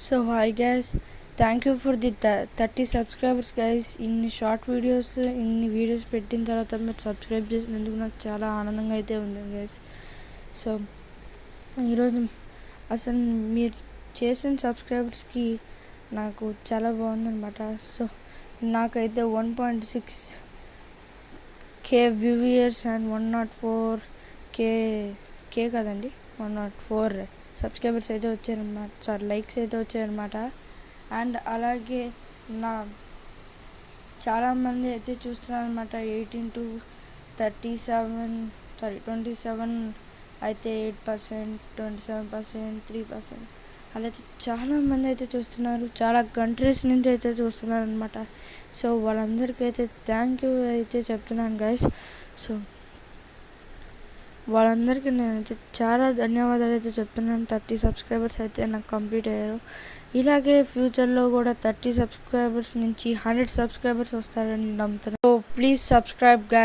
So hi guys, thank you for the 30 subscribers guys. ఇన్ని short videos పెట్టిన తర్వాత మీరు సబ్స్క్రైబ్ చేసినందుకు నాకు చాలా ఆనందంగా అయితే ఉంది గైస్. సో ఈరోజు అసలు మీరు చేసిన సబ్స్క్రైబర్స్కి నాకు చాలా బాగుందన్నమాట. సో నాకైతే 1.6k వ్యూవర్స్ అండ్ 104k కదండి 104 సబ్స్క్రైబర్స్ అయితే వచ్చారనమాట, లైక్స్ అయితే వచ్చాయన్నమాట. అండ్ అలాగే నా చాలామంది అయితే చూస్తున్నారనమాట. 18 to 27 అయితే 8%, 27%, 3%, అలా అయితే చాలామంది అయితే చూస్తున్నారు. చాలా కంట్రీస్ నుంచి అయితే చూస్తున్నారు అనమాట. సో వాళ్ళందరికీ అయితే థ్యాంక్ యూ అయితే చెప్తున్నాను గైస్. సో వాళ్ళందరికీ నేనైతే చాలా ధన్యవాదాలు అయితే చెప్తున్నాను. 30 సబ్స్క్రైబర్స్ అయితే నాకు కంప్లీట్ అయ్యారు. ఇలాగే ఫ్యూచర్లో కూడా 30 సబ్స్క్రైబర్స్ నుంచి 100 సబ్స్క్రైబర్స్ వస్తారని నమ్ముతున్నాను. So please subscribe guys.